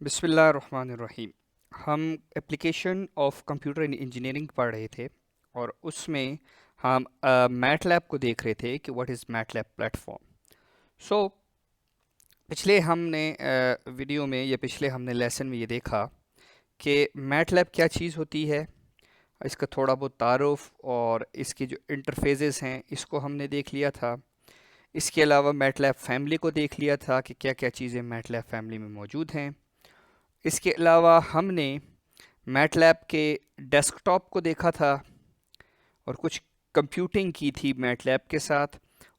बिस्मिल्लाहिर्रहमानिर्रहीम। हम application of computer engineering पढ़ रहे थे और उसमें हम मैटलैब को देख रहे थे कि व्हाट इज़ मैटलैब प्लेटफॉर्म। सो पिछले हमने वीडियो में या पिछले हमने लेसन में ये देखा कि मैटलैब क्या चीज़ होती है, इसका थोड़ा बहुत तारुफ और इसके जो इंटरफेसेस हैं इसको हमने देख लिया था। इसके अलावा मैटलैब फैमिली को देख लिया था कि क्या क्या चीज़ें मैटलैब फैमिली में मौजूद हैं। इसके अलावा हमने मैटलैब के डेस्कटॉप को देखा था और कुछ कंप्यूटिंग की थी मैटलैब के साथ,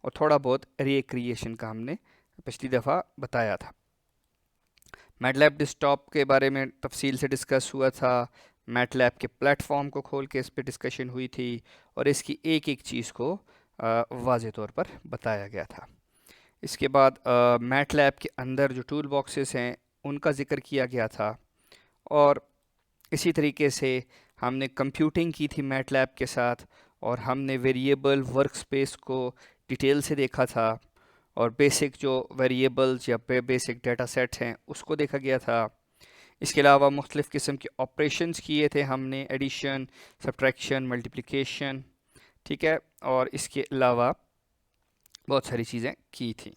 और थोड़ा बहुत रिक्रिएशन का हमने पिछली दफ़ा बताया था। मैटलैब डेस्कटॉप के बारे में तफसील से डिस्कस हुआ था, मैटलैब के प्लेटफॉर्म को खोल के इस पर डिस्कशन हुई थी और इसकी एक एक चीज़ को वाज़े तौर पर बताया गया था। इसके बाद मैटलैब के अंदर जो टूल बॉक्सेस हैं उनका ज़िक्र किया गया था, और इसी तरीके से हमने कंप्यूटिंग की थी मैटलैब के साथ और हमने वेरिएबल वर्कस्पेस को डिटेल से देखा था, और बेसिक जो वेरिएबल्स या बेसिक डेटा सेट्स हैं उसको देखा गया था। इसके अलावा मुख्तलिफ़ किस्म के ऑपरेशंस किए थे हमने, एडिशन, सब्ट्रैक्शन, मल्टीप्लिकेशन, ठीक है, और इसके अलावा बहुत सारी चीज़ें की थी।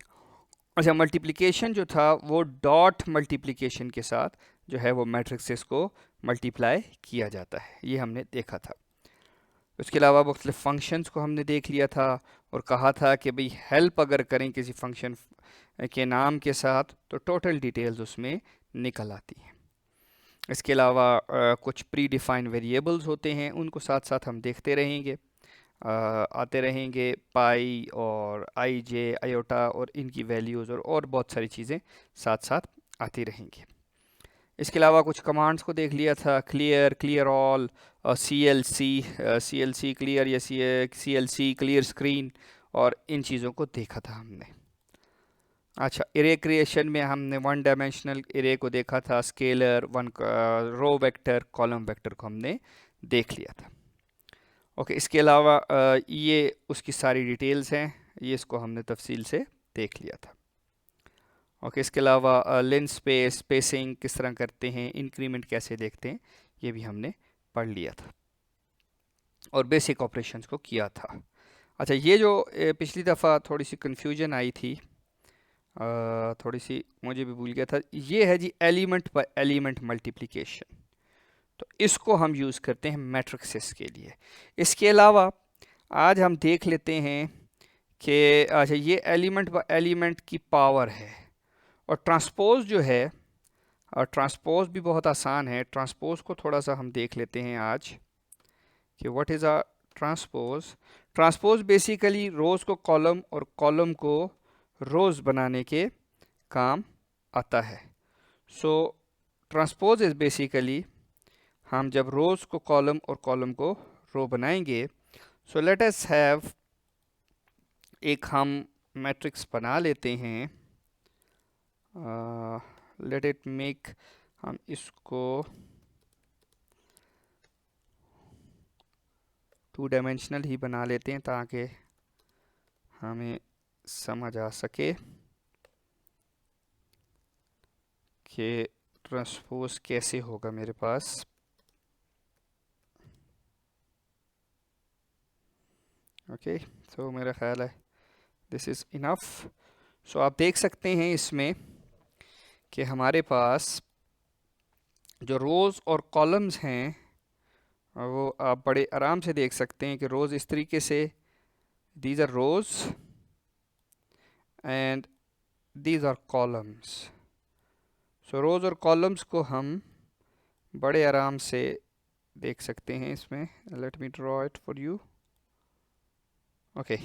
अच्छा, मल्टीप्लिकेशन जो था वो डॉट मल्टीप्लिकेशन के साथ जो है वो मैट्रिक्सेस को मल्टीप्लाई किया जाता है, ये हमने देखा था। उसके अलावा मुख्तलिफ फंक्शंस को हमने देख लिया था और कहा था कि भाई हेल्प अगर करें किसी फंक्शन के नाम के साथ तो टोटल डिटेल्स उसमें निकल आती हैं। इसके अलावा कुछ प्री डिफाइंड वेरिएबल्स होते हैं, उनको साथ साथ हम देखते रहेंगे, आते रहेंगे, पाई और आई जे आयोटा और इनकी वैल्यूज़ और बहुत सारी चीज़ें साथ साथ आती रहेंगी। इसके अलावा कुछ कमांड्स को देख लिया था, clear, clear all, C L C clear या C L C clear screen, और इन चीज़ों को देखा था हमने। अच्छा, एरे क्रिएशन में हमने वन डायमेंशनल एरे को देखा था, scalar, one row vector, column vector को हमने देख लिया था। ओके, इसके अलावा ये उसकी सारी डिटेल्स हैं, ये इसको हमने तफसील से देख लिया था। ओके, इसके अलावा लेंस स्पेस, स्पेसिंग किस तरह करते हैं, इंक्रीमेंट कैसे देखते हैं, ये भी हमने पढ़ लिया था और बेसिक ऑपरेशंस को किया था। अच्छा, ये जो पिछली दफ़ा थोड़ी सी कन्फ्यूजन आई थी, थोड़ी सी मुझे भी भूल गया था, ये है जी एलिमेंट बाय एलिमेंट मल्टीप्लिकेशन। तो इसको हम यूज़ करते हैं मैट्रिक्सेस के लिए। इसके अलावा आज हम देख लेते हैं कि अच्छा, ये एलिमेंट बाय एलिमेंट की पावर है, और ट्रांसपोज जो है, और ट्रांसपोज भी बहुत आसान है। ट्रांसपोज को थोड़ा सा हम देख लेते हैं आज कि what is a transpose. Transpose basically rows को कॉलम और कॉलम को रोज़ बनाने के काम आता है। सो ट्रांसपोज इज़ बेसिकली, हम जब रोज़ को कॉलम और कॉलम को रो बनाएंगे, सो लेट अस हैव, एक हम मैट्रिक्स बना लेते हैं, लेट इट मेक, हम इसको 2 डायमेंशनल ही बना लेते हैं ताकि हमें समझ आ सके कि ट्रांसपोज कैसे होगा मेरे पास। ओके, सो मेरा ख्याल है दिस इज़ इनफ। सो आप देख सकते हैं इसमें कि हमारे पास जो रोज़ और कॉलम्स हैं वो आप बड़े आराम से देख सकते हैं कि रोज़ इस तरीके से, these are rows and these are columns. So rows और कॉलम्स को हम बड़े आराम से देख सकते हैं इसमें। Let me draw it for you. Okay,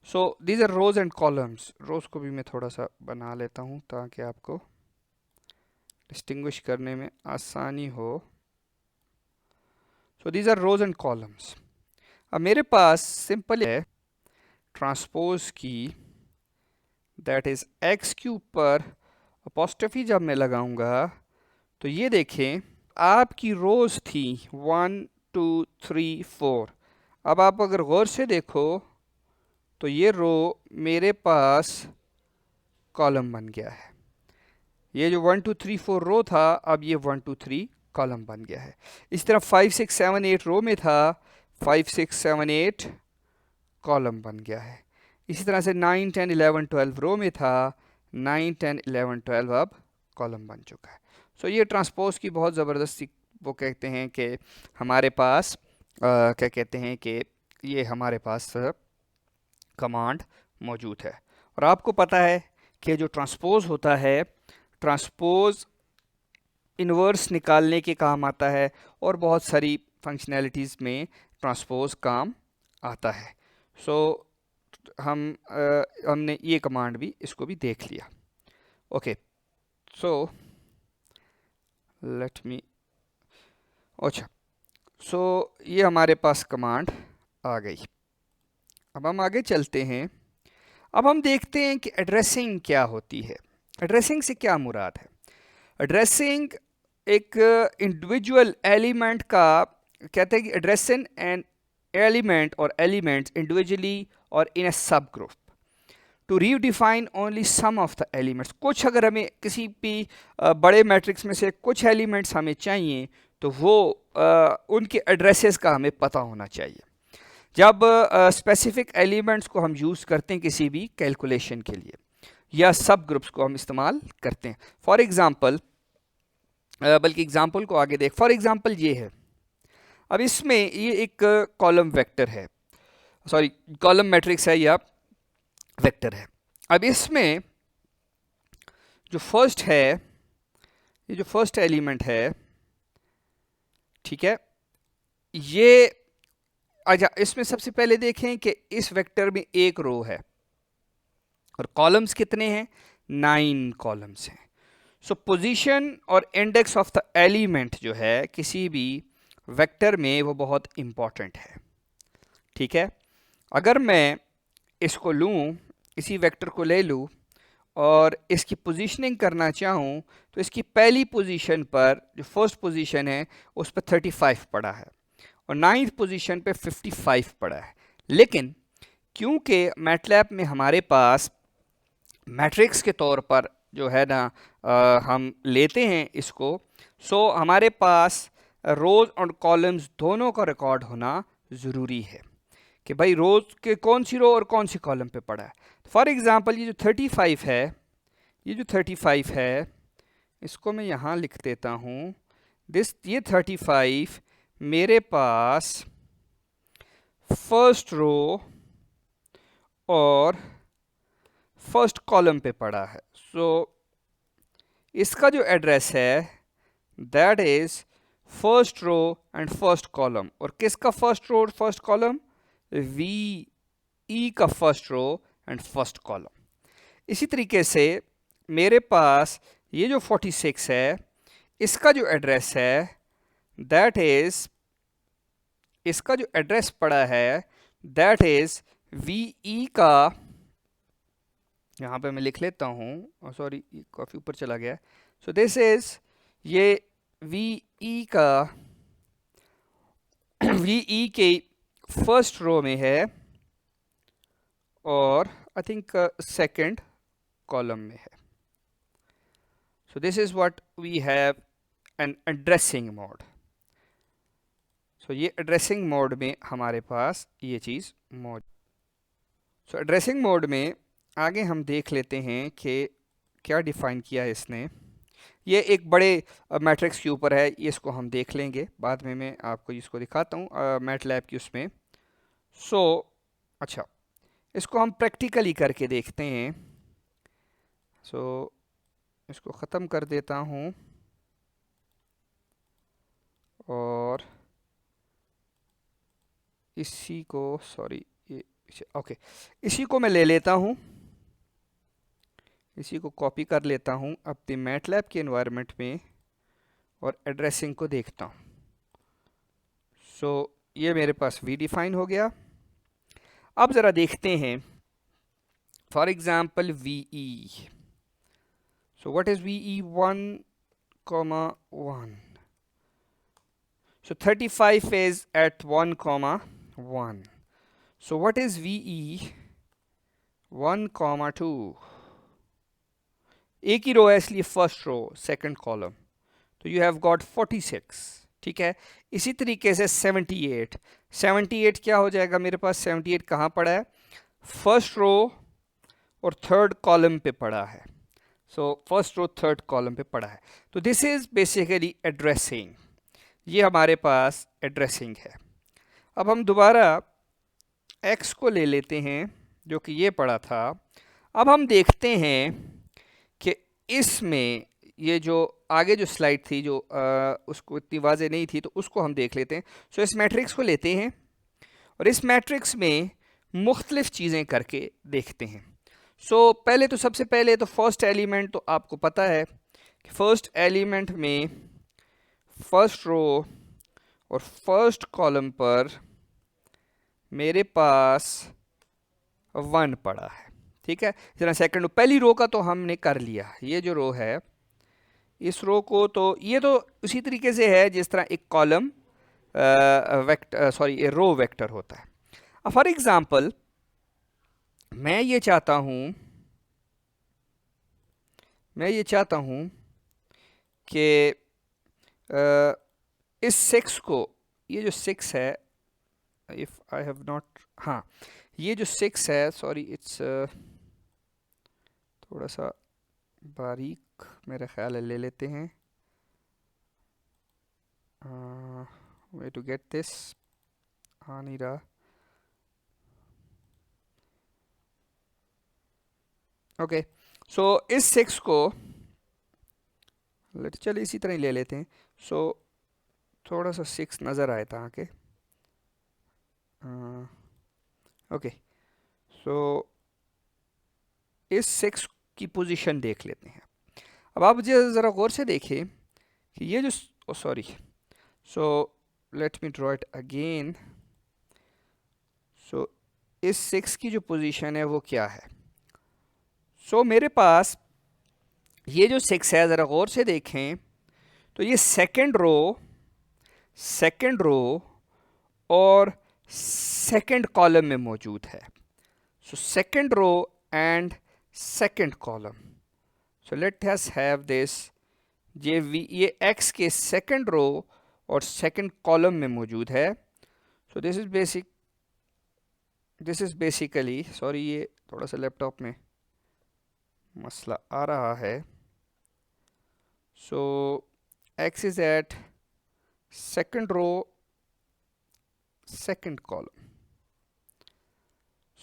so these are rows and columns. Rows को भी मैं थोड़ा सा बना लेता हूँ ताकि आपको डिस्टिंग्विश करने में आसानी हो। So these are rows and columns. अब मेरे पास सिंपल है ट्रांसपोज की, दैट इज़ एक्स क्यूब पर अपोस्ट्रोफी जब मैं लगाऊंगा तो ये देखें आपकी रोज़ थी 1 2 3 4। अब आप अगर गौर से देखो तो ये रो मेरे पास कॉलम बन गया है। ये जो 1 2 3 4 रो था, अब ये 1 2 3 कॉलम बन गया है। इस तरह 5 6 7 8 रो में था, 5 6 7 8 कॉलम बन गया है। इसी तरह से 9 10 11 12 रो में था, 9 10 11 12 अब कॉलम बन चुका है। सो ये ट्रांसपोज की बहुत ज़बरदस्ती, वो कहते हैं कि हमारे पास क्या कहते हैं कि ये हमारे पास कमांड मौजूद है। और आपको पता है कि जो ट्रांसपोज होता है, ट्रांसपोज इन्वर्स निकालने के काम आता है और बहुत सारी फंक्शनैलिटीज़ में ट्रांसपोज काम आता है। सो हमने ये कमांड भी, इसको भी देख लिया। ओके, सो लेट मी, अच्छा, सो ये हमारे पास कमांड आ गई। अब हम आगे चलते हैं। अब हम देखते हैं कि एड्रेसिंग क्या होती है। एड्रेसिंग से क्या मुराद है? एड्रेसिंग एक इंडिविजुअल एलिमेंट का, कहते हैं कि एड्रेसिंग एन एलिमेंट और एलिमेंट्स इंडिविजुअली और in a subgroup to redefine only some of the elements. कुछ अगर हमें किसी भी बड़े मैट्रिक्स में से कुछ एलिमेंट्स हमें चाहिए, तो वो उनके एड्रेसेस का हमें पता होना चाहिए जब स्पेसिफिक एलिमेंट्स को हम यूज़ करते हैं किसी भी कैलकुलेशन के लिए, या सब ग्रुप्स को हम इस्तेमाल करते हैं। फॉर एग्ज़ाम्पल, बल्कि एग्ज़ाम्पल को आगे देख, फॉर एग्ज़ाम्पल ये है, अब इसमें ये एक कॉलम वेक्टर है, सॉरी कॉलम मैट्रिक्स है या वेक्टर है। अब इसमें जो फर्स्ट है, ये जो फर्स्ट एलिमेंट है, ठीक है, ये, अच्छा इसमें सबसे पहले देखें कि इस वेक्टर में एक रो है और कॉलम्स कितने हैं? 9 कॉलम्स हैं। सो पोजीशन और इंडेक्स ऑफ द एलिमेंट जो है किसी भी वेक्टर में, वो बहुत इंपॉर्टेंट है। ठीक है, अगर मैं इसको लूँ, इसी वेक्टर को ले लूँ और इसकी पोजीशनिंग करना चाहूँ, तो इसकी पहली पोजीशन पर, जो फर्स्ट पोजीशन है, उस पर 35 पड़ा है और 9th पोजीशन पे 55 पड़ा है। लेकिन क्योंकि मैटलैब में हमारे पास मैट्रिक्स के तौर पर जो है ना हम लेते हैं इसको, सो हमारे पास रोज़ और कॉलम्स दोनों का रिकॉर्ड होना ज़रूरी है कि भाई रोज़ के कौन सी रो और कौन सी कॉलम पे पड़ा है। फॉर एग्ज़ाम्पल, ये जो 35 है, ये जो 35 है, इसको मैं यहाँ लिख देता हूँ। ये 35 मेरे पास फर्स्ट रो और फर्स्ट कॉलम पे पड़ा है। सो इसका जो एड्रेस है, that is first row and first column. और किसका फर्स्ट रो और फर्स्ट कॉलम? वी ई का first row and first column. इसी तरीके से मेरे पास ये जो 46 है, इसका जो एड्रेस है, दैट इज़, इसका जो एड्रेस पड़ा है, दैट इज़ वी ई का, यहाँ पे मैं लिख लेता हूँ, सॉरी काफ़ी ऊपर चला गया। सो दिस इज़, ये वी ई का वी ई के फर्स्ट रो में है और आई थिंक सेकंड कॉलम में है। So this is what we have an addressing mode. सो ये एड्रेसिंग मोड में हमारे पास ये चीज़ मौजूद। सो एड्रेसिंग मोड में आगे हम देख लेते हैं कि क्या डिफ़ाइन किया है इसने। ये एक बड़े मैट्रिक्स के ऊपर है, ये इसको हम देख लेंगे बाद में, मैं आपको इसको दिखाता हूँ मैटलैब की उसमें। सो अच्छा, इसको हम प्रैक्टिकली करके देखते हैं। सो इसको ख़त्म कर देता हूँ और इसी को, सॉरी ये, ओके, इसी को मैं ले लेता हूँ, इसी को कॉपी कर लेता हूँ अपने मैटलैब के एनवायरनमेंट में और एड्रेसिंग को देखता हूँ। सो ये मेरे पास वी डिफाइन हो गया। अब ज़रा देखते हैं, for example V E. So what is V E? 1,1। So 35 is at 1,1. So what is VE? 1,2. एक ही रो है इसलिए फर्स्ट रो सेकंड कॉलम, तो यू हैव गॉट 46, ठीक है। इसी तरीके से 78, 78 क्या हो जाएगा मेरे पास, 78 कहाँ पड़ा है, फर्स्ट रो और थर्ड कॉलम पे पड़ा है। So first row third column पे पड़ा है। तो दिस इज बेसिकली एड्रेसिंग, ये हमारे पास एड्रेसिंग है। अब हम दोबारा x को ले लेते हैं जो कि ये पड़ा था। अब हम देखते हैं कि इसमें ये जो आगे जो स्लाइड थी जो उसको इतनी वाज़ेह नहीं थी, तो उसको हम देख लेते हैं। सो इस मैट्रिक्स को लेते हैं और इस मैट्रिक्स में मुख्तलिफ चीज़ें करके देखते हैं। सो पहले तो सबसे पहले तो फर्स्ट एलिमेंट तो आपको पता है कि फर्स्ट एलिमेंट में फर्स्ट रो और फर्स्ट कॉलम पर मेरे पास 1 पड़ा है, ठीक है। जरा सेकंड रो, पहली रो का तो हमने कर लिया, ये जो रो है इस रो को तो ये तो उसी तरीके से है जिस तरह एक column vector sorry row vector होता है। अब फॉर एग्जांपल मैं ये चाहता हूँ कि इस 6 को, ये जो 6 है, इफ़ आई हैव नॉट, हाँ ये जो 6 है, सॉरी इट्स थोड़ा सा बारीक मेरा ख्याल है, ले लेते हैं वे टू गेट दिस, हाँ नहीं रहा, ओके। सो इस 6 को चलिए इसी तरह ही ले लेते हैं। सो थोड़ा सा 6 नज़र आए था आके, ओके। सो इस 6 की पोजीशन देख लेते हैं। अब आप मुझे ज़रा गौर से देखें कि ये जो sorry, so let me draw it again. So इस 6 की जो पोजीशन है वो क्या है, सो मेरे पास ये जो 6 है, ज़रा गौर से देखें तो ये सेकंड रो और सेकंड कॉलम में मौजूद है। So second row and second column, so let us have this, ये x के सेकंड रो और सेकंड कॉलम में मौजूद है। So this is basically, sorry ये थोड़ा सा लैपटॉप में मसला आ रहा है। So x is at second row second column.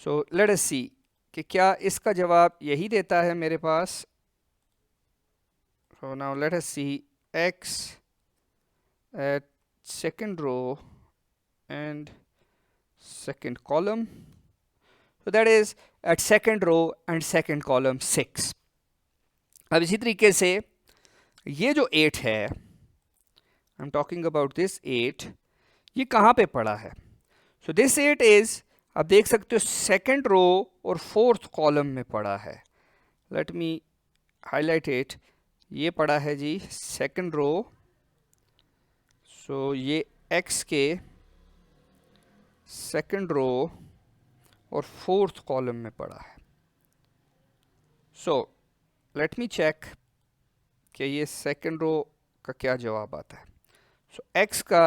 So let us see कि क्या इसका जवाब यही देता है मेरे पास। So now let us see x at second row and second column. So that is at second row and second column 6. अब इसी तरीके से ये जो 8 है, I'm talking about this 8, ये कहाँ पे पड़ा है। So this 8 is, आप देख सकते हो सेकंड रो और फोर्थ कॉलम में पड़ा है। Let me highlight it. ये पड़ा है जी सेकंड रो, सो ये x के सेकंड रो और फोर्थ कॉलम में पड़ा है। सो लेट मी चेक कि ये सेकंड रो का क्या जवाब आता है। सो x का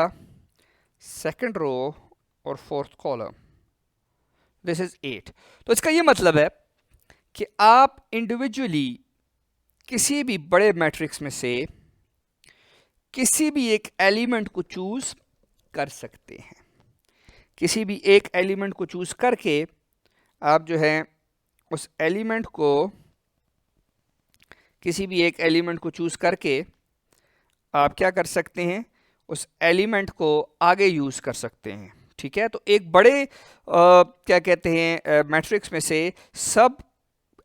सेकंड रो और फोर्थ कॉलम, दिस इज 8। तो इसका ये मतलब है कि आप इंडिविजुअली किसी भी बड़े मैट्रिक्स में से किसी भी एक एलिमेंट को चूज कर सकते हैं। किसी भी एक एलिमेंट को चूज करके आप जो है उस एलिमेंट को, किसी भी एक एलिमेंट को चूज करके आप क्या कर सकते हैं, उस एलिमेंट को आगे यूज कर सकते हैं, ठीक है। तो एक बड़े क्या कहते हैं मैट्रिक्स में से सब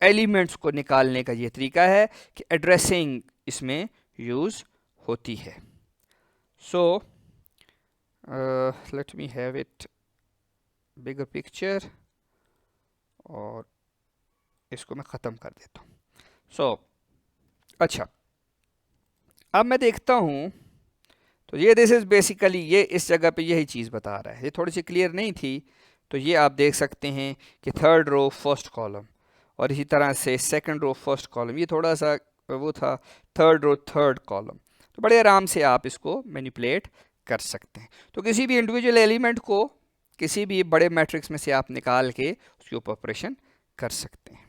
एलिमेंट्स को निकालने का ये तरीका है कि एड्रेसिंग इसमें यूज़ होती है। सो let me have it bigger picture और इसको मैं ख़त्म कर देता हूँ। सो अच्छा, अब मैं देखता हूँ तो ये दिस इज़ बेसिकली, ये इस जगह पे यही चीज़ बता रहा है। ये थोड़ी सी क्लियर नहीं थी, तो ये आप देख सकते हैं कि थर्ड रो फर्स्ट कॉलम और इसी तरह से सेकंड रो फर्स्ट कॉलम, ये थोड़ा सा वो था थर्ड रो थर्ड कॉलम। तो बड़े आराम से आप इसको मैनिपुलेट कर सकते हैं। तो किसी भी इंडिविजुअल एलिमेंट को किसी भी बड़े मैट्रिक्स में से आप निकाल के उसके ऊपर ऑपरेशन कर सकते हैं।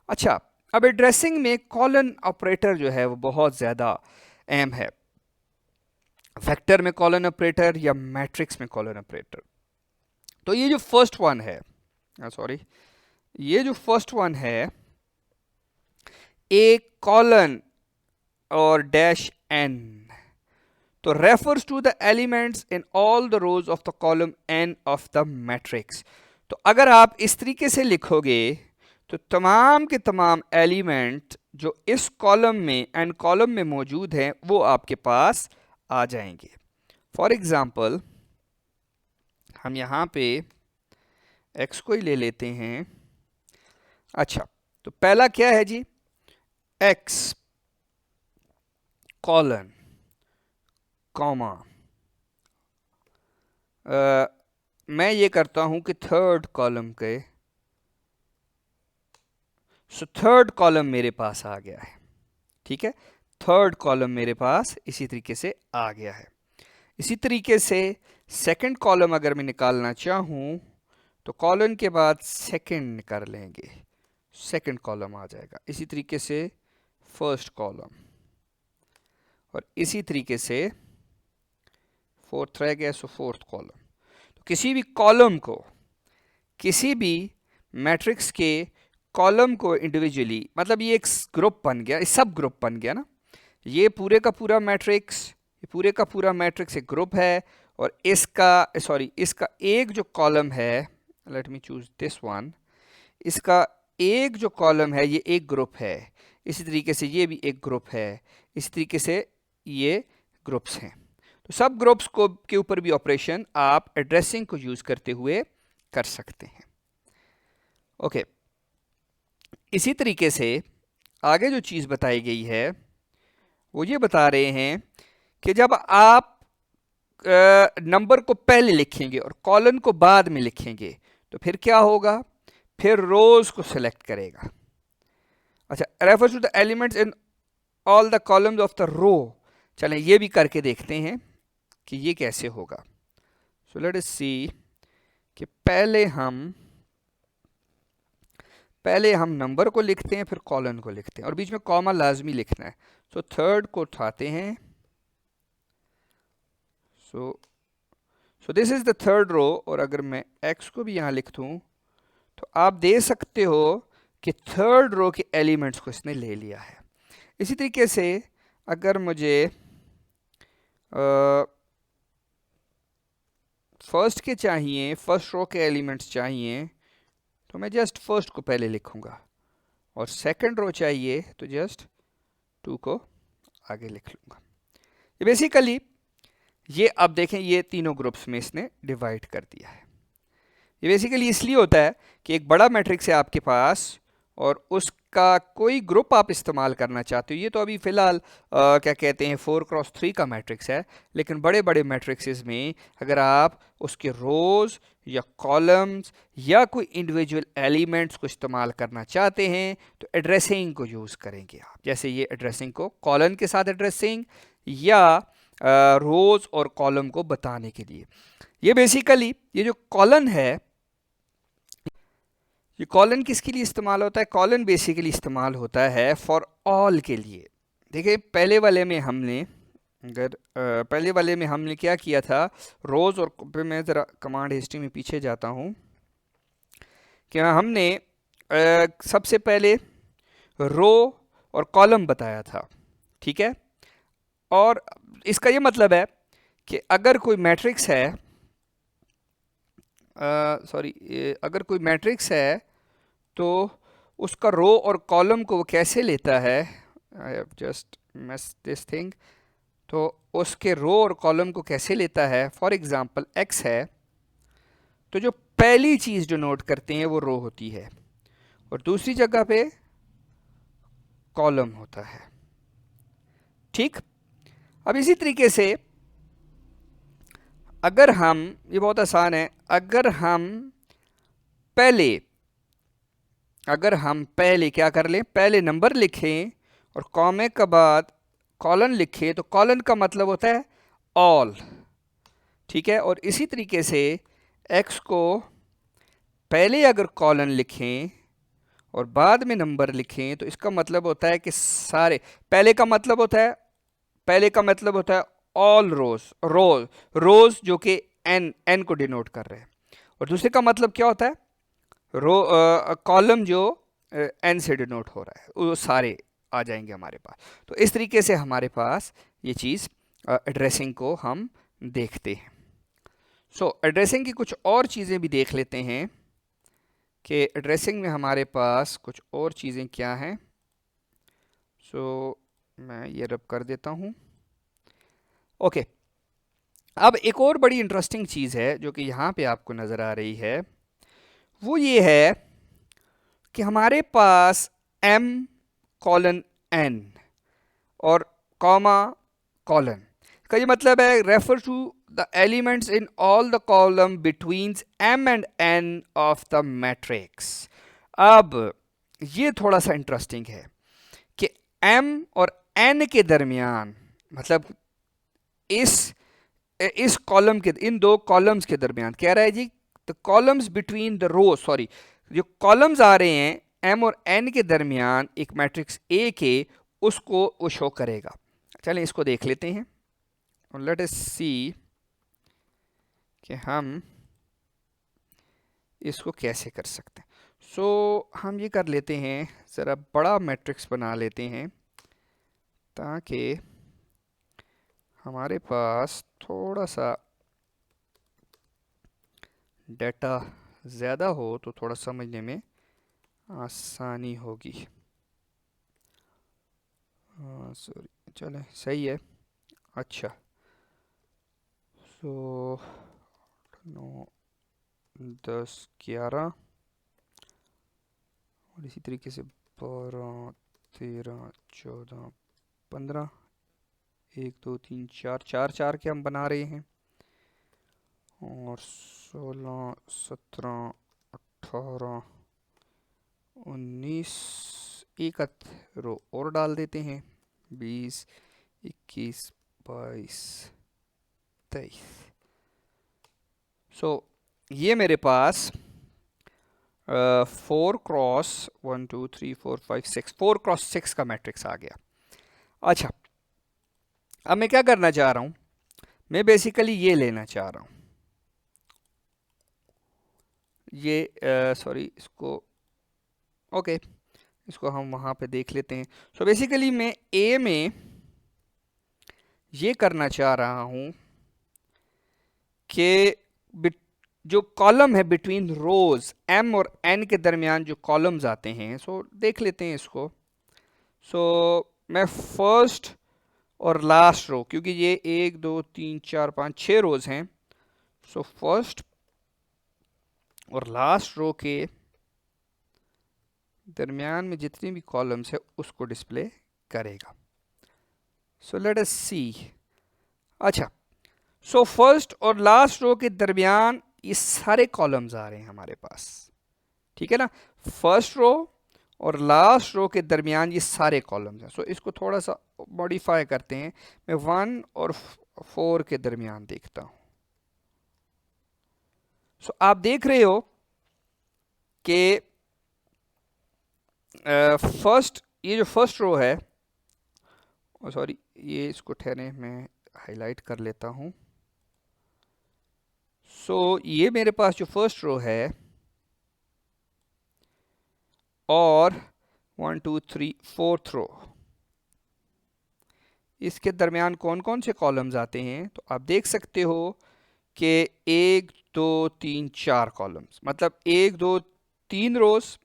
अच्छा, अब एड्रेसिंग में कॉलन ऑपरेटर जो है वो बहुत ज़्यादा अहम है। वेक्टर में कॉलन ऑपरेटर या मैट्रिक्स में कॉलन ऑपरेटर। तो ये जो फर्स्ट वन है, ये जो फर्स्ट वन है, ए कॉलन और डैश एन, तो refers to the elements in all the rows of the column N of the matrix. तो अगर आप इस तरीके से लिखोगे तो तमाम के तमाम एलिमेंट जो इस कॉलम में एन कॉलम में मौजूद हैं वो आपके पास आ जाएंगे। फॉर एग्जाम्पल हम यहाँ पे x को ही ले लेते हैं। अच्छा, तो पहला क्या है जी, x कॉलन कॉमा, मैं ये करता हूं कि थर्ड कॉलम के, सो थर्ड कॉलम मेरे पास आ गया है। ठीक है, थर्ड कॉलम मेरे पास इसी तरीके से आ गया है। इसी तरीके से सेकंड कॉलम अगर मैं निकालना चाहूं तो कॉलन के बाद सेकंड कर लेंगे, सेकंड कॉलम आ जाएगा। इसी तरीके से फर्स्ट कॉलम, और इसी तरीके से फोर्थ रह गया, सो फोर्थ कॉलम। तो किसी भी कॉलम को, किसी भी मैट्रिक्स के कॉलम को इंडिविजुअली, मतलब ये एक ग्रुप बन गया, सब ग्रुप बन गया ना, ये पूरे का पूरा मैट्रिक्स, ये पूरे का पूरा मैट्रिक्स एक ग्रुप है, और इसका एक जो कॉलम है, let me choose this one, इसका एक जो कॉलम है ये एक ग्रुप है। इसी तरीके से ये भी एक ग्रुप है, इसी तरीके से ये ग्रुप्स हैं। तो सब ग्रुप्स को के ऊपर भी ऑपरेशन आप एड्रेसिंग को यूज करते हुए कर सकते हैं। ओके, इसी तरीके से आगे जो चीज बताई गई है वो ये बता रहे हैं कि जब आप नंबर को पहले लिखेंगे और कॉलन को बाद में लिखेंगे तो फिर क्या होगा, फिर रोज को सिलेक्ट करेगा। अच्छा, refers to the elements in all the columns of the row. चलें ये भी करके देखते हैं कि ये कैसे होगा। सो लेट अस सी कि पहले हम नंबर को लिखते हैं, फिर कॉलन को लिखते हैं, और बीच में कॉमा लाजमी लिखना है। सो थर्ड को उठाते हैं, so this is the third row, और अगर मैं x को भी यहाँ लिख दूँ तो आप दे सकते हो कि थर्ड रो के एलिमेंट्स को इसने ले लिया है। इसी तरीके से अगर मुझे फर्स्ट के चाहिए, फर्स्ट रो के एलिमेंट्स चाहिए, तो मैं जस्ट फर्स्ट को पहले लिखूंगा, और सेकंड रो चाहिए तो जस्ट टू को आगे लिख लूँगा। ये बेसिकली ये अब देखें, ये तीनों ग्रुप्स में इसने डिवाइड कर दिया है। ये बेसिकली इसलिए होता है कि एक बड़ा मैट्रिक्स है आपके पास और उसका कोई ग्रुप आप इस्तेमाल करना चाहते हो। ये तो अभी फ़िलहाल क्या कहते हैं 4x3 का मैट्रिक्स है, लेकिन बड़े बड़े मैट्रिक्सेस में अगर आप उसके रोज़ या कॉलम्स या कोई इंडिविजुअल एलिमेंट्स को इस्तेमाल करना चाहते हैं तो एड्रेसिंग को यूज़ करेंगे आप। जैसे ये एड्रेसिंग को कॉलन के साथ एड्रेसिंग या रोज़ और कॉलम को बताने के लिए। ये बेसिकली ये जो कॉलन है, ये कॉलन किसके लिए इस्तेमाल होता है? कॉलन बेसिकली इस्तेमाल होता है फॉर ऑल के लिए। देखिए पहले वाले में हमने क्या किया था, रोज़ और मैं ज़रा कमांड हिस्ट्री में पीछे जाता हूँ कि हमने सबसे पहले रो और कॉलम बताया था, ठीक है। और इसका ये मतलब है कि अगर कोई मैट्रिक्स है, अगर कोई मैट्रिक्स है तो उसका रो और कॉलम को वो कैसे लेता है, I have just miss this thing, तो उसके रो और कॉलम को कैसे लेता है। फॉर एग्जांपल x है तो जो पहली चीज़ जो नोट करते हैं वो रो होती है और दूसरी जगह पे कॉलम होता है, ठीक। अब इसी तरीके से अगर हम, ये बहुत आसान है, अगर हम पहले क्या कर लें, पहले नंबर लिखें और कॉमे के बाद कॉलन लिखे तो कॉलन का मतलब होता है ऑल, ठीक है। और इसी तरीके से x को पहले अगर कॉलन लिखें और बाद में नंबर लिखें तो इसका मतलब होता है कि सारे, पहले का मतलब होता है ऑल रोज जो कि एन को डिनोट कर रहे हैं, और दूसरे का मतलब क्या होता है, कॉलम जो एन से डिनोट हो रहा है, वो सारे आ जाएंगे हमारे पास। तो इस तरीके से हमारे पास ये चीज़ एड्रेसिंग को हम देखते हैं। सो एड्रेसिंग की कुछ और चीज़ें भी देख लेते हैं कि एड्रेसिंग में हमारे पास कुछ और चीज़ें क्या हैं। सो मैं ये रब कर देता हूँ। ओके, अब एक और बड़ी इंटरेस्टिंग चीज़ है जो कि यहाँ पे आपको नज़र आ रही है, वो ये है कि हमारे पास m कॉलन n और कॉमा कॉलन का ये मतलब है refer to the elements in all the column between m and n of the matrix. अब ये थोड़ा सा इंटरेस्टिंग है कि m और n के दरमियान, मतलब इस कॉलम के, इन दो कॉलम्स के दरमियान कह रहा है जी, the columns between the row, sorry, जो कॉलम्स आ रहे हैं m और n के दरमियान एक मैट्रिक्स A के, उसको वो शो करेगा। चलें इसको देख लेते हैं और लेट अस सी कि हम इसको कैसे कर सकते हैं। सो हम ये कर लेते हैं, ज़रा बड़ा मैट्रिक्स बना लेते हैं ताकि हमारे पास थोड़ा सा डाटा ज़्यादा हो तो थोड़ा समझने में आसानी होगी। सॉरी, चले सही है। अच्छा, सो 9 10 11 और इसी तरीके से 12 13 14 15 1 2 3 4 4 के हम बना रहे हैं, और 16 17 18 19 एक रो और डाल देते हैं, 20 21 22 23। सो ये मेरे पास 4 क्रॉस 1 2 3 4 5 6 4 क्रॉस 6 का मैट्रिक्स आ गया। अच्छा, अब मैं क्या करना चाह रहा हूँ, मैं बेसिकली ये लेना चाह रहा हूँ, ये सॉरी, इसको ओके, इसको हम वहाँ पे देख लेते हैं। सो बेसिकली मैं ए में ये करना चाह रहा हूँ कि जो कॉलम है बिटवीन रोज m और n के दरमियान जो कॉलम्स आते हैं, सो देख लेते हैं इसको। सो मैं फर्स्ट और लास्ट रो, क्योंकि ये 1 2 3 4 5 6 रोज हैं, सो फर्स्ट और लास्ट रो के दरमियान में जितनी भी कॉलम्स है उसको डिस्प्ले करेगा। सो लेट अस सी। अच्छा, सो फर्स्ट और लास्ट रो के दरमियान ये सारे कॉलम्स आ रहे हैं हमारे पास, ठीक है ना। फर्स्ट रो और लास्ट रो के दरमियान ये सारे कॉलम्स हैं। सो इसको थोड़ा सा मॉडिफाई करते हैं, मैं 1 और 4 के दरमियान देखता हूं। सो आप देख रहे हो कि ये जो फर्स्ट रो है, सॉरी, ये इसको ठहरे मैं हाईलाइट कर लेता हूं। सो ये मेरे पास जो फर्स्ट रो है और 1 2 3 4th रो, इसके दरमियान कौन कौन से कॉलम्स आते हैं, तो आप देख सकते हो कि 1 2 3 4 कॉलम्स, मतलब 1 2 3 रोज,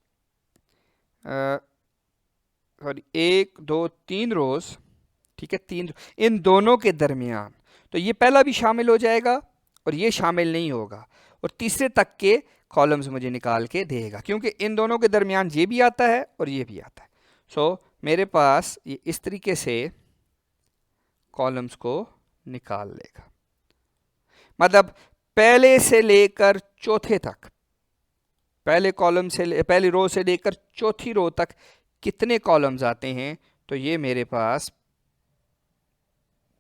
सॉरी 1 2 3 रोज, ठीक है, 3, इन दोनों के दरमियान, तो ये पहला भी शामिल हो जाएगा और ये शामिल नहीं होगा, और तीसरे तक के कॉलम्स मुझे निकाल के देगा, क्योंकि इन दोनों के दरमियान ये भी आता है और ये भी आता है। सो मेरे पास ये इस तरीके से कॉलम्स को निकाल लेगा, मतलब पहले से लेकर चौथे तक, पहले रो से लेकर चौथी रो तक कितने कॉलम्स आते हैं, तो ये मेरे पास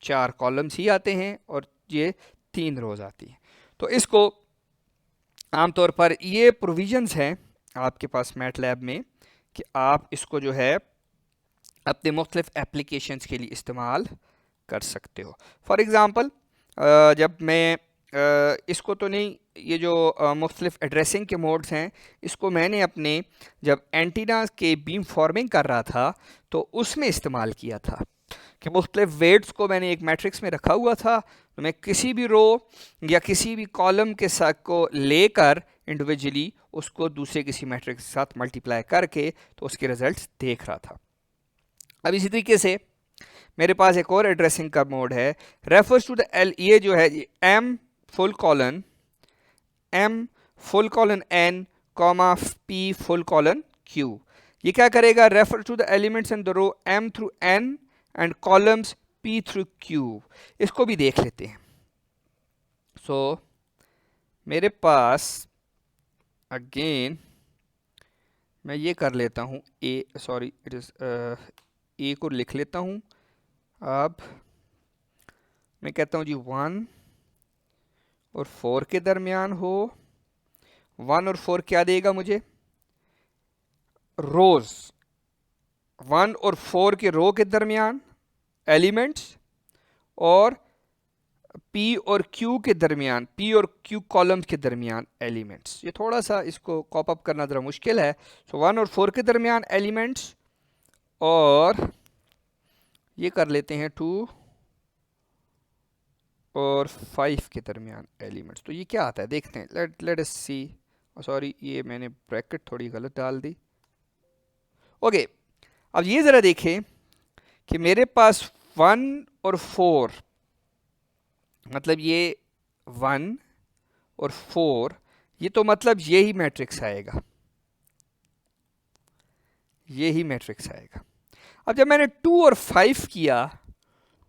4 कॉलम्स ही आते हैं और ये 3 रोज आती हैं। तो इसको आमतौर पर ये प्रोविजंस हैं आपके पास मैटलैब में कि आप इसको जो है अपने मुख्तलिफ एप्लीकेशंस के लिए इस्तेमाल कर सकते हो। फॉर एग्ज़ाम्पल जब मैं इसको तो नहीं, ये जो मुख्तलिफ एड्रेसिंग के मोड्स हैं इसको मैंने अपने जब एंटीना के बीम फॉर्मिंग कर रहा था तो उसमें इस्तेमाल किया था कि मुख्तलिफ वेट्स को मैंने एक मैट्रिक्स में रखा हुआ था, तो मैं किसी भी रो या किसी भी कॉलम के साथ को लेकर इंडिविजुअली उसको दूसरे किसी मैट्रिक्स के साथ मल्टीप्लाई करके तो उसके रिजल्ट्स देख रहा था। अब इसी तरीके से मेरे पास एक और एड्रेसिंग का मोड है, रेफर्स टू द एल, ये जो है M full colon N comma P full colon Q. ये क्या करेगा, refer to the elements in the row M through N and columns P through Q. इसको भी देख लेते हैं। सो मेरे पास अगेन मैं ये कर लेता हूँ ए, सॉरी इट इज़ ए को लिख लेता हूँ। अब मैं कहता हूँ जी 1 और 4 के दरमियान हो। 1 और 4 क्या देगा मुझे, रोज। 1 और 4 के रो के दरमियान एलिमेंट्स और P और Q के दरमियान, P और Q कॉलम्स के दरमियान एलिमेंट्स। ये थोड़ा सा इसको कॉप अप करना ज़रा मुश्किल है। सो 1 और 4 के दरमियान एलिमेंट्स और ये कर लेते हैं 2 और 5 के दरमियान एलिमेंट्स। तो ये क्या आता है देखते हैं, लेट अस सी। सॉरी ये मैंने ब्रैकेट थोड़ी गलत डाल दी। ओके, अब ये ज़रा देखें कि मेरे पास 1 और 4, मतलब ये 1 और 4, ये तो मतलब यही मैट्रिक्स आएगा, यही मैट्रिक्स आएगा। अब जब मैंने 2 और 5 किया,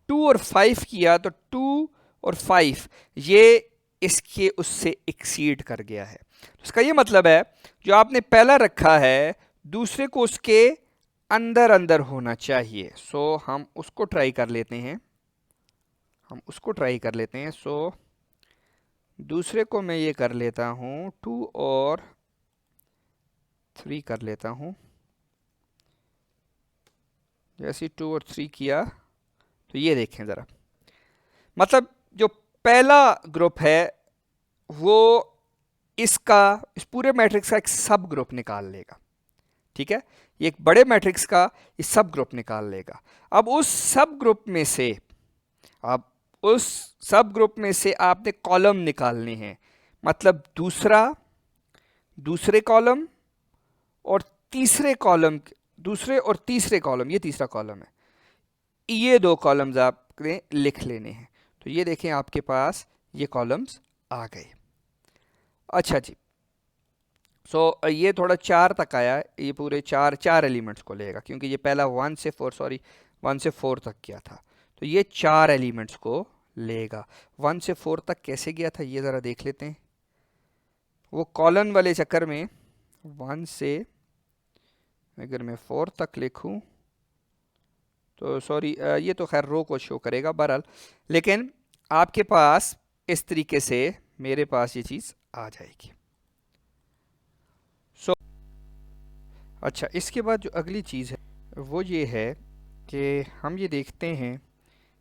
2 और 5 किया तो 2 और 5 ये इसके उससे एक्सीड कर गया है। तो इसका ये मतलब है जो आपने पहला रखा है दूसरे को उसके अंदर अंदर होना चाहिए। सो हम उसको ट्राई कर लेते हैं, सो दूसरे को मैं ये कर लेता हूँ 2 और 3 कर लेता हूँ। जैसे 2 और 3 किया तो ये देखें ज़रा, मतलब जो पहला ग्रुप है वो इसका, इस पूरे मैट्रिक्स का एक सब ग्रुप निकाल लेगा। ठीक है, ये एक बड़े मैट्रिक्स का ये सब ग्रुप निकाल लेगा। अब उस सब ग्रुप में से आपने कॉलम निकालने हैं, मतलब दूसरे कॉलम और तीसरे कॉलम, दूसरे और तीसरे कॉलम, ये तीसरा कॉलम है, ये 2 कॉलम्स आपने लिख लेने हैं। तो ये देखें आपके पास ये कॉलम्स आ गए। अच्छा जी, सो ये थोड़ा 4 तक आया, ये पूरे चार एलिमेंट्स को लेगा क्योंकि ये पहला 1 से 4 तक गया था, तो ये 4 एलिमेंट्स को लेगा। 1 से 4 तक कैसे गया था ये ज़रा देख लेते हैं। वो कॉलन वाले चक्कर में 1 से अगर मैं 4 तक लिखूं तो सॉरी ये तो खैर रो को शो करेगा बहरहाल, लेकिन आपके पास इस तरीके से मेरे पास ये चीज़ आ जाएगी। सो अच्छा, इसके बाद जो अगली चीज़ है वो ये है कि हम ये देखते हैं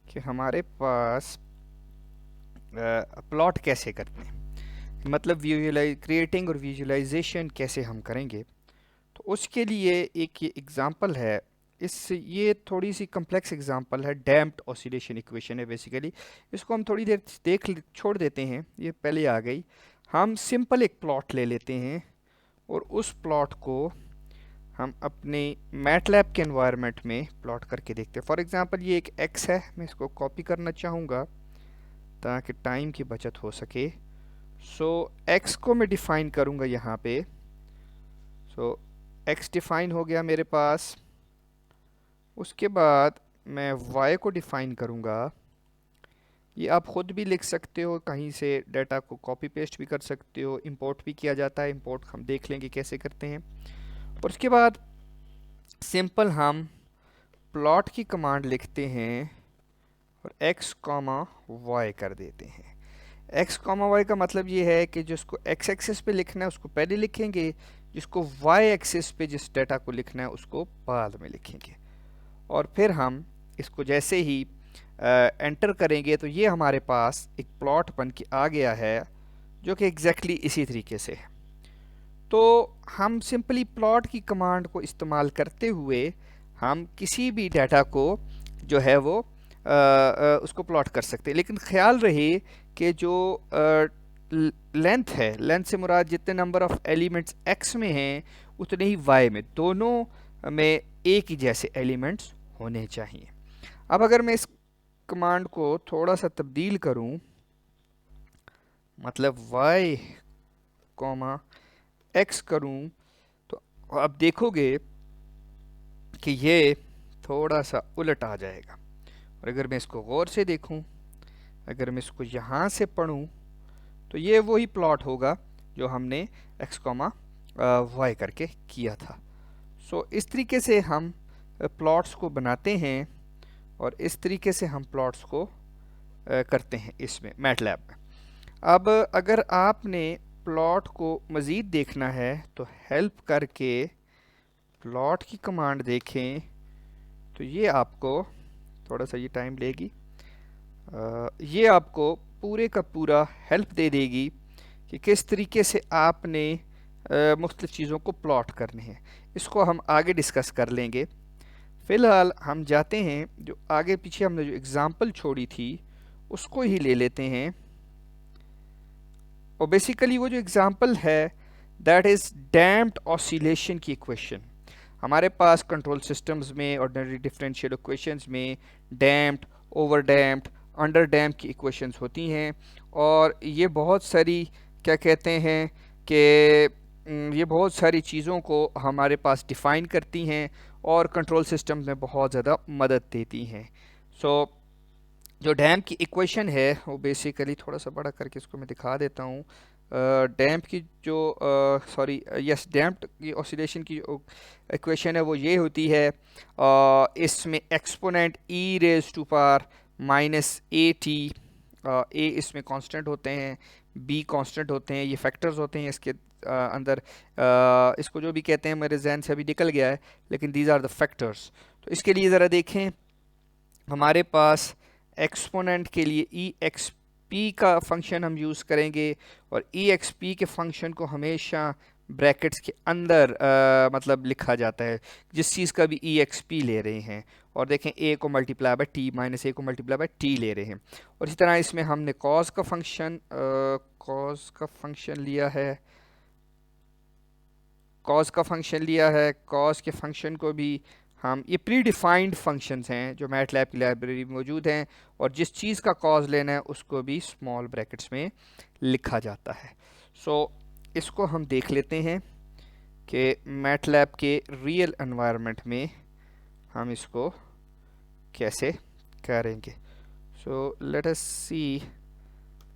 कि हमारे पास प्लॉट कैसे करते हैं, मतलब क्रिएटिंग और विजुअलाइजेशन कैसे हम करेंगे। तो उसके लिए एक ये एग्ज़ाम्पल है, ये थोड़ी सी कम्प्लेक्स एग्जांपल है, डैम्प्ड ऑसिलेशन इक्वेशन है बेसिकली। इसको हम थोड़ी देर छोड़ देते हैं, ये पहले आ गई। हम सिंपल एक प्लॉट ले लेते हैं और उस प्लॉट को हम अपने मैटलैब के एनवायरनमेंट में प्लॉट करके देखते हैं। फॉर एग्जांपल ये एक एक्स है, मैं इसको कॉपी करना चाहूँगा ताकि टाइम की बचत हो सके। सो एक्स को मैं डिफ़ाइन करूँगा यहाँ पे। सो एक्स डिफ़ाइन हो गया मेरे पास। उसके बाद मैं y को डिफ़ाइन करूँगा। ये आप ख़ुद भी लिख सकते हो, कहीं से डाटा को कॉपी पेस्ट भी कर सकते हो, इंपोर्ट भी किया जाता है। इंपोर्ट हम देख लेंगे कैसे करते हैं। और उसके बाद सिंपल हम प्लॉट की कमांड लिखते हैं और x कॉमा वाई कर देते हैं। x कॉमा वाई का मतलब ये है कि जिसको x एक्सिस पे लिखना है उसको पहले लिखेंगे, जिसको y एक्सिस पे जिस डाटा को लिखना है उसको बाद में लिखेंगे। और फिर हम इसको जैसे ही एंटर करेंगे तो ये हमारे पास एक प्लॉट बन के आ गया है जो कि एग्जैक्टली इसी तरीके से है। तो हम सिंपली प्लॉट की कमांड को इस्तेमाल करते हुए हम किसी भी डाटा को जो है वो उसको प्लॉट कर सकते हैं, लेकिन ख्याल रहे कि जो लेंथ है, लेंथ से मुराद जितने नंबर ऑफ एलिमेंट्स x में हैं उतने ही y में, दोनों में एक ही जैसे एलिमेंट्स होने चाहिए। अब अगर मैं इस कमांड को थोड़ा सा तब्दील करूं, मतलब y कॉमा x करूं, तो आप देखोगे कि ये थोड़ा सा उलट आ जाएगा। और अगर मैं इसको गौर से देखूं, अगर मैं इसको यहाँ से पढ़ूं, तो ये वही प्लॉट होगा जो हमने x कॉमा वाई करके किया था। सो इस तरीके से हम प्लॉट्स को बनाते हैं और इस तरीके से हम प्लॉट्स को करते हैं इसमें मैटलैब में। अब अगर आपने प्लॉट को मज़ीद देखना है तो हेल्प करके प्लॉट की कमांड देखें, तो ये आपको थोड़ा सा ये टाइम लेगी, ये आपको पूरे का पूरा हेल्प दे देगी कि किस तरीके से आपने मुख्तलिफ़ चीज़ों को प्लॉट करने हैं। इसको हम आगे डिस्कस कर लेंगे। फ़िलहाल हम जाते हैं जो आगे पीछे हमने जो एग्ज़ाम्पल छोड़ी थी उसको ही ले लेते हैं। और बेसिकली वो जो एग्ज़ाम्पल है दैट इज़ डैम्प्ड ऑसिलेशन की इक्वेशन। हमारे पास कंट्रोल सिस्टम्स में, ऑर्डिनरी डिफरेंशियल इक्वेशंस में damped, over damped, under damp की इक्वेशंस होती हैं। और ये बहुत सारी क्या कहते हैं कि ये बहुत सारी चीज़ों को हमारे पास डिफ़ाइन करती हैं और कंट्रोल सिस्टम्स में बहुत ज़्यादा मदद देती हैं। सो जो डैम्प की इक्वेशन है वो बेसिकली थोड़ा सा बड़ा करके इसको मैं दिखा देता हूँ। डैम्प की जो डैम्प्ड की ऑसिलेशन की जो इक्वेशन है वो ये होती है, इसमें exponent e raise to power minus a t, ए इसमें कांस्टेंट होते हैं, बी कांस्टेंट होते हैं, ये फैक्टर्स होते हैं इसके अंदर। इसको जो भी कहते हैं मेरे जहन से अभी निकल गया है, लेकिन दीज आर द फैक्टर्स। तो इसके लिए ज़रा देखें, हमारे पास एक्सपोनेंट के लिए ई एक्स पी का फंक्शन हम यूज़ करेंगे और ई एक्स पी के फंक्शन को हमेशा ब्रैकेट्स के अंदर मतलब लिखा जाता है जिस चीज़ का भी ई एक्स पी ले रहे हैं। और देखें ए को मल्टीप्लाई बाय टी माइनस ए को मल्टीप्लाई बाय टी ले रहे हैं। और इसी तरह इसमें हमने कॉस का फंक्शन लिया है, कॉस का फंक्शन लिया है। कॉस के फंक्शन को भी हम, ये प्री डिफाइंड फंक्शंस हैं जो मैटलैब की लाइब्रेरी में मौजूद हैं, और जिस चीज़ का कॉज लेना है उसको भी स्मॉल ब्रैकेट्स में लिखा जाता है। सो इसको हम देख लेते हैं कि मैटलैब के रियल एनवायरनमेंट में हम इसको कैसे करेंगे। सो लेट अस सी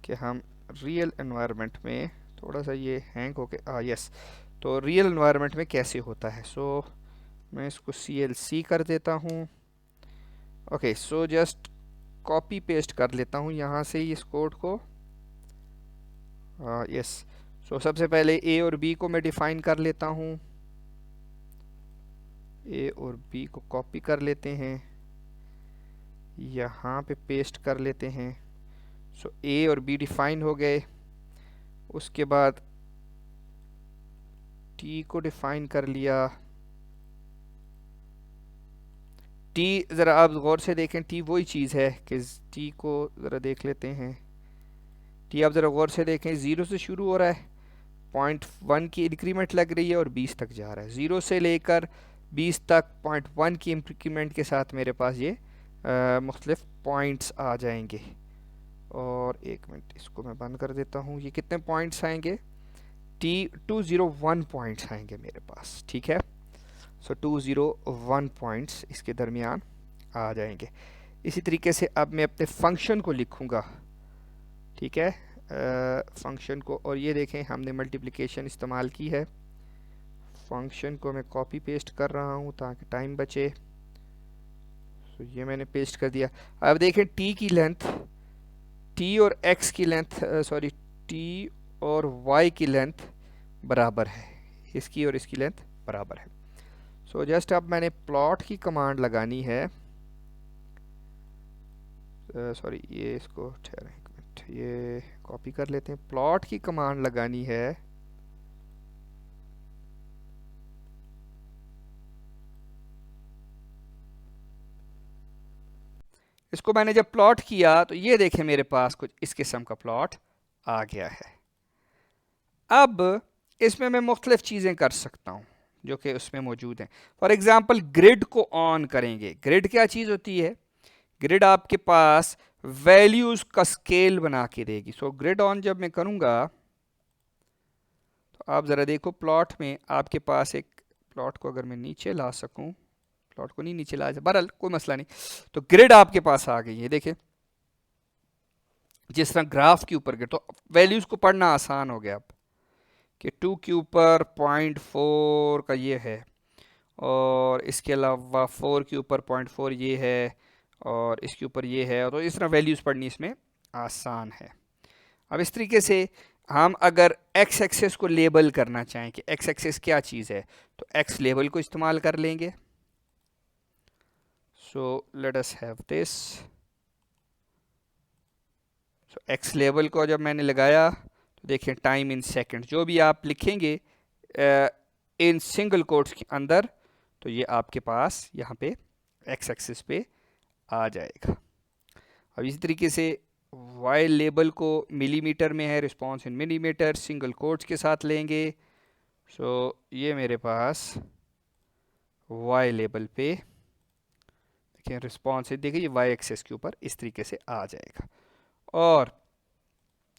कि हम रियल एनवायरनमेंट में, थोड़ा सा ये हैंग हो के यस, तो रियल एनवायरनमेंट में कैसे होता है। सो मैं इसको CLC कर देता हूँ। Okay, so just copy paste कर लेता हूँ यहाँ से ही इस कोड को। यस, सो सबसे पहले A और B को मैं डिफ़ाइन कर लेता हूँ। A और B को कॉपी कर लेते हैं, यहाँ पे पेस्ट कर लेते हैं। सो A और B डिफ़ाइन हो गए। उसके बाद T को डिफ़ाइन कर लिया। टी ज़रा आप गौर से देखें, टी वही चीज़ है कि टी को ज़रा देख लेते हैं। टी आप ज़रा गौर से देखें, 0 से शुरू हो रहा है, 0.1 की इंक्रीमेंट लग रही है और 20 तक जा रहा है। 0 से लेकर 20 तक 0.1 की इंक्रीमेंट के साथ मेरे पास ये मुख्तलिफ पॉइंट्स आ जाएंगे। और एक मिनट, इसको मैं बंद कर देता हूँ। ये कितने पॉइंट्स आएंगे? T201 पॉइंट्स आएंगे मेरे पास, ठीक है। सो 201 पॉइंट्स इसके दरमियान आ जाएंगे। इसी तरीके से अब मैं अपने फंक्शन को लिखूँगा, ठीक है, फंक्शन को। और ये देखें हमने मल्टीप्लिकेशन इस्तेमाल की है। फंक्शन को मैं कॉपी पेस्ट कर रहा हूँ ताकि टाइम बचे। तो ये मैंने पेस्ट कर दिया। अब देखें टी की लेंथ, टी और एक्स की लेंथ, सॉरी, टी और वाई की लेंथ बराबर है, इसकी और इसकी लेंथ बराबर है। सो जस्ट अब मैंने प्लॉट की कमांड लगानी है, सॉरी ये इसको ठहरें एक मिनट, ये कॉपी कर लेते हैं। प्लॉट की कमांड लगानी है, इसको मैंने जब प्लॉट किया तो ये देखें मेरे पास कुछ इस किस्म का प्लॉट आ गया है। अब इसमें मैं मुख्तलिफ चीज़ें कर सकता हूँ जो कि उसमें मौजूद हैं। फॉर एग्ज़ाम्पल ग्रिड को ऑन करेंगे। ग्रिड क्या चीज़ होती है? ग्रिड आपके पास वैल्यूज़ का स्केल बना के देगी। सो ग्रिड ऑन जब मैं करूँगा तो आप ज़रा देखो प्लॉट में आपके पास एक, प्लॉट को अगर मैं नीचे ला सकूँ, प्लॉट को नहीं नीचे लाया, बहरहाल कोई मसला नहीं। तो ग्रिड आपके पास आ गई है, देखें जिस तरह ग्राफ के ऊपर ग्रिड, तो वैल्यूज़ को पढ़ना आसान हो गया अब कि 2 के ऊपर 0.4 का ये है, और इसके अलावा 4 के ऊपर 0.4 ये है, और इसके ऊपर ये है। तो इस तरह वैल्यूज़ पढ़नी इसमें आसान है। अब इस तरीके से हम अगर एक्स एक्सेस को लेबल करना चाहें कि एक्स एक्सेस क्या चीज़ है, तो एक्स लेबल को इस्तेमाल कर लेंगे। सो let us have this. So x label को जब मैंने लगाया तो देखिए टाइम इन सेकंड, जो भी आप लिखेंगे इन सिंगल कोट्स के अंदर, तो ये आपके पास यहाँ पे एक्स एक्सिस पे आ जाएगा। अब इसी तरीके से वाई लेबल को मिलीमीटर में है, response in millimetre, single quotes के साथ लेंगे। सो ये मेरे पास वाई लेबल पे देखिए रिस्पॉन्स है, देखिए ये वाई एक्सेस के ऊपर इस तरीके से आ जाएगा। और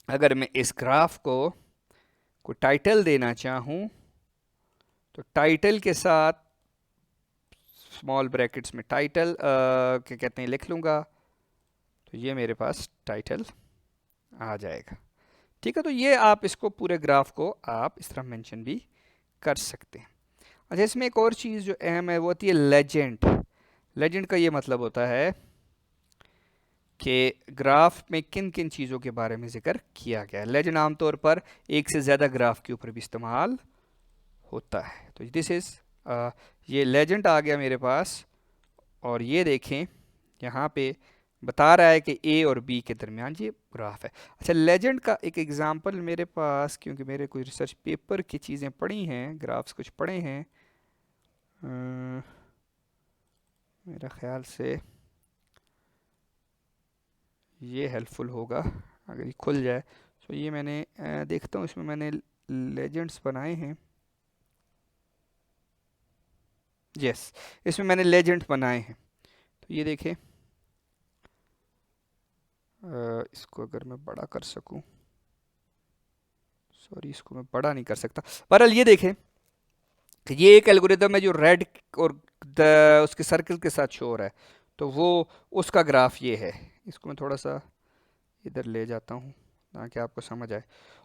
अगर मैं इस ग्राफ को कोई टाइटल देना चाहूँ तो टाइटल के साथ स्मॉल ब्रैकेट्स में टाइटल क्या कहते हैं लिख लूँगा, तो ये मेरे पास टाइटल आ जाएगा। ठीक है, तो ये आप इसको पूरे ग्राफ को आप इस तरह मेंशन भी कर सकते हैं। अच्छा, इसमें एक और चीज़ जो अहम है वो होती है लेजेंड। लेजेंड का ये मतलब होता है कि ग्राफ में किन किन चीज़ों के बारे में जिक्र किया गया है। लेजेंड आमतौर पर एक से ज़्यादा ग्राफ के ऊपर भी इस्तेमाल होता है। तो दिस इज़ ये लेजेंड आ गया मेरे पास, और ये देखें यहाँ पे बता रहा है कि ए और बी के दरमियान ये ग्राफ है। अच्छा, लेजेंड का एक एग्जांपल मेरे पास, क्योंकि मेरे कोई रिसर्च पेपर की चीज़ें पढ़ी हैं, ग्राफ्स कुछ पढ़े हैं, मेरा ख्याल से ये हेल्पफुल होगा अगर ये खुल जाए। तो ये मैंने देखता हूँ, इसमें मैंने लेजेंड्स बनाए हैं। यस, इसमें मैंने लेजेंड बनाए हैं। तो ये देखें, इसको अगर मैं बड़ा कर सकूं, सॉरी इसको मैं बड़ा नहीं कर सकता। बहरहाल ये देखें कि ये एक एल्गोरिदम है जो रेड और उसके सर्कल के साथ शो हो रहा है, तो वो उसका ग्राफ ये है। इसको मैं थोड़ा सा इधर ले जाता हूँ ताकि आपको समझ आए।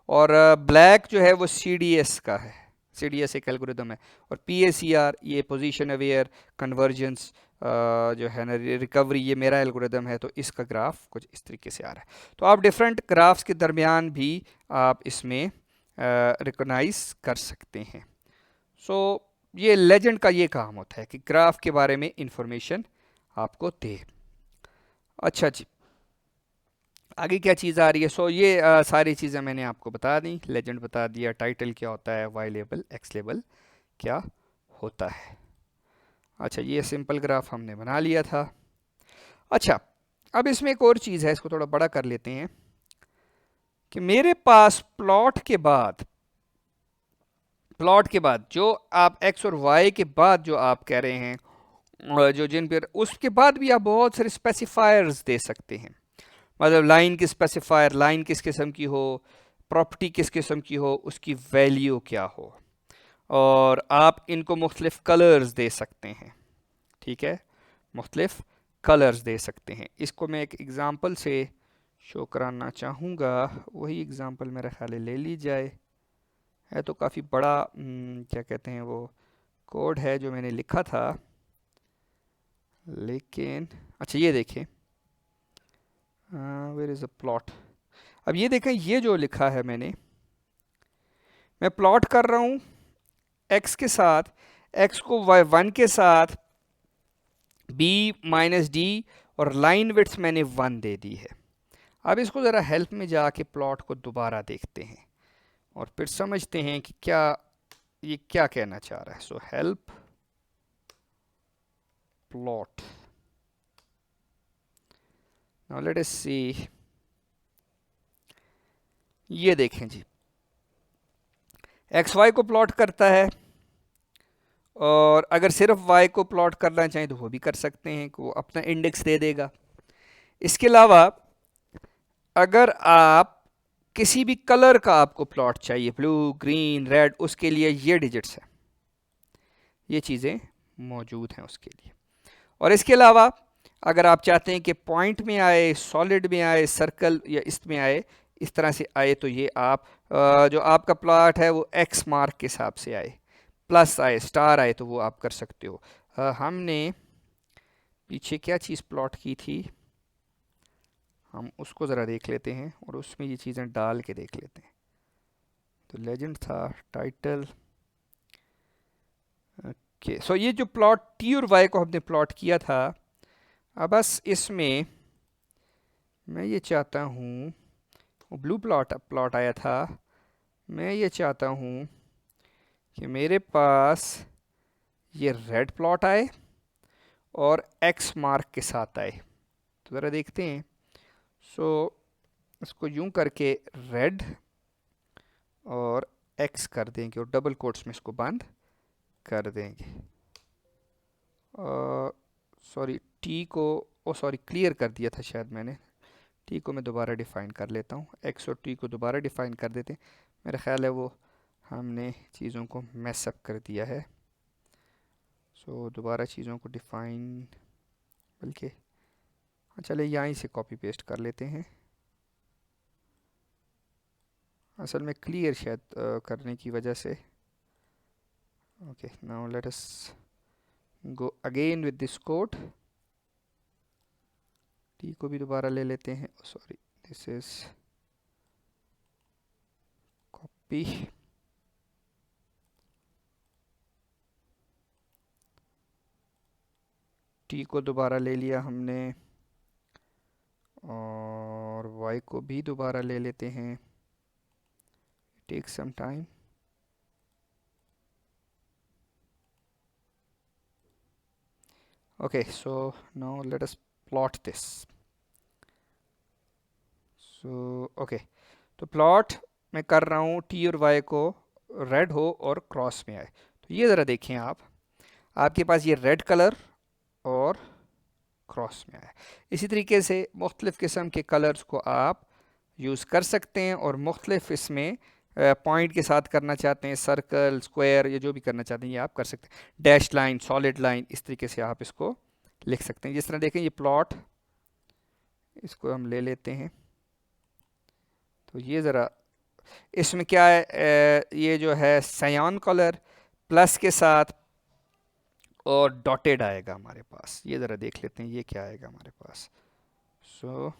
और ब्लैक जो है वो CDS का है, CDS एक एल्गोरिदम है, और PACR ये पोजीशन अवेयर कन्वर्जेंस जो है ना रिकवरी, ये मेरा एल्गोरिदम है। तो इसका ग्राफ कुछ इस तरीके से आ रहा है। तो आप डिफरेंट ग्राफ्स के दरमियान भी आप इसमें रिकॉग्नाइज कर सकते हैं। सो ये लेजेंड का ये काम होता है कि ग्राफ के बारे में इंफॉर्मेशन आपको दे। अच्छा जी, आगे क्या चीज़ आ रही है? सो ये सारी चीज़ें मैंने आपको बता दी, लेजेंड बता दिया, टाइटल क्या होता है, वाई लेबल एक्स लेबल क्या होता है। अच्छा, ये सिंपल ग्राफ हमने बना लिया था। अच्छा, अब इसमें एक और चीज़ है, इसको थोड़ा बड़ा कर लेते हैं कि मेरे पास प्लॉट के बाद जो आप एक्स और वाई के बाद जो आप कह रहे हैं, जो जिन पर उसके बाद भी आप बहुत सारे स्पेसिफायर्स दे सकते हैं। मतलब लाइन की स्पेसिफायर, लाइन किस किस्म की हो, प्रॉपर्टी किस किस्म की हो, उसकी वैल्यू क्या हो, और आप इनको मुख्तलिफ कलर्स दे सकते हैं। ठीक है, मुख्तलिफ कलर्स दे सकते हैं। इसको मैं एक एग्ज़ाम्पल से शो कराना चाहूँगा, वही एग्ज़ाम्पल मेरा ख्याल है ले ली जाए। है तो काफ़ी बड़ा क्या कहते हैं वो कोड है जो मैंने लिखा था, लेकिन अच्छा ये देखें, वेयर इज़ अ प्लॉट। अब ये देखें, ये जो लिखा है मैं प्लॉट कर रहा हूँ एक्स के साथ, एक्स को वाई वन के साथ बी माइनस डी, और लाइन विड्थ मैंने 1 दे दी है। अब इसको ज़रा हेल्प में जाके प्लॉट को दोबारा देखते हैं और फिर समझते हैं कि क्या ये क्या कहना चाह रहा है। So help plot, now let us see. ये देखें जी, एक्स वाई को प्लॉट करता है, और अगर सिर्फ वाई को प्लॉट करना चाहें तो वो भी कर सकते हैं कि वो अपना इंडेक्स दे देगा। इसके अलावा अगर आप किसी भी कलर का आपको प्लॉट चाहिए, ब्लू ग्रीन रेड, उसके लिए ये डिजिट्स हैं, ये चीज़ें मौजूद हैं उसके लिए। और इसके अलावा अगर आप चाहते हैं कि पॉइंट में आए, सॉलिड में आए, सर्कल या इसमें आए, इस तरह से आए, तो ये आप जो आपका प्लॉट है वो एक्स मार्क के हिसाब से आए, प्लस आए, स्टार आए, तो वो आप कर सकते हो। हमने पीछे क्या चीज़ प्लॉट की थी, हम उसको ज़रा देख लेते हैं और उसमें ये चीज़ें डाल के देख लेते हैं। तो लेजेंड था, टाइटल, ओके। सो ये जो प्लॉट टी और वाई को हमने प्लॉट किया था, अब बस इसमें मैं ये चाहता हूँ, वो ब्लू प्लॉट आया था, मैं ये चाहता हूँ कि मेरे पास ये रेड प्लॉट आए और एक्स मार्क के साथ आए। तो ज़रा देखते हैं। सो इसको यूं करके रेड और एक्स कर देंगे और डबल कोट्स में इसको बंद कर देंगे। सॉरी, टी को, ओ सॉरी, क्लियर कर दिया था शायद मैंने। टी को मैं दोबारा डिफ़ाइन कर लेता हूँ, एक्स और टी को दोबारा डिफ़ाइन कर देते हैं। मेरा ख्याल है वो हमने चीज़ों को मैसअप कर दिया है। सो दोबारा चीज़ों को डिफ़ाइन, बल्कि हाँ चले यहीं से कॉपी पेस्ट कर लेते हैं। असल में क्लियर शायद करने की वजह से। Okay, now let us go again with this code. T को भी दोबारा ले लेते हैं, sorry, this is copy, T को दोबारा ले लिया हमने, और वाई को भी दोबारा ले लेते हैं। Take some time. Okay, so now let us plot this. So okay, तो प्लॉट मैं कर रहा हूँ टी और वाई को रेड हो और क्रॉस में आए। तो ये ज़रा देखें आप, आपके पास ये रेड कलर और क्रॉस में आया। इसी तरीके से मुख्तलिफ़ किस्म के कलर्स को आप यूज़ कर सकते हैं, और मुख्तलिफ़ इसमें पॉइंट के साथ करना चाहते हैं, सर्कल, स्क्वायर, या जो भी करना चाहते हैं ये आप कर सकते हैं। डैश लाइन, सॉलिड लाइन, इस तरीके से आप इसको लिख सकते हैं। जिस तरह देखें ये प्लॉट, इसको हम ले लेते हैं। तो ये ज़रा इसमें क्या है, ये जो है सयान कलर प्लस के साथ और डॉटेड आएगा हमारे पास। ये ज़रा देख लेते हैं ये क्या आएगा हमारे पास। सो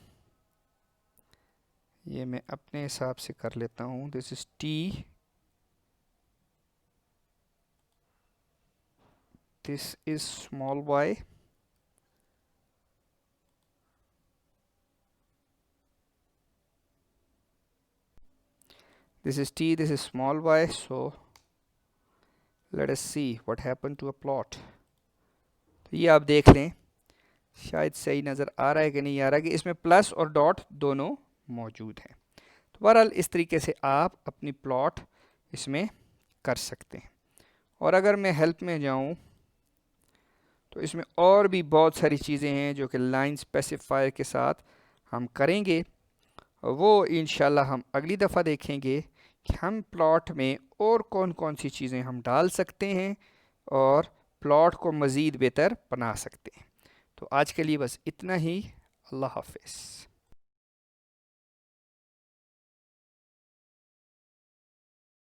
ये मैं अपने हिसाब से कर लेता हूँ। This is T, this is small Y, this is t, this is small y. So let us see what happened to a plot. तो ये आप देख लें, शायद सही नज़र आ रहा है कि नहीं आ रहा है कि इसमें प्लस और डॉट दोनों मौजूद हैं। तो बहरहाल इस तरीके से आप अपनी प्लॉट इसमें कर सकते हैं। और अगर मैं हेल्प में जाऊं तो इसमें और भी बहुत सारी चीज़ें हैं जो कि लाइन स्पेसिफायर के साथ हम करेंगे। वो इंशाल्लाह हम अगली दफ़ा देखेंगे कि हम प्लॉट में और कौन कौन सी चीज़ें हम डाल सकते हैं और प्लॉट को मज़ीद बेहतर बना सकते हैं। तो आज के लिए बस इतना ही। अल्लाह हाफ़िज़।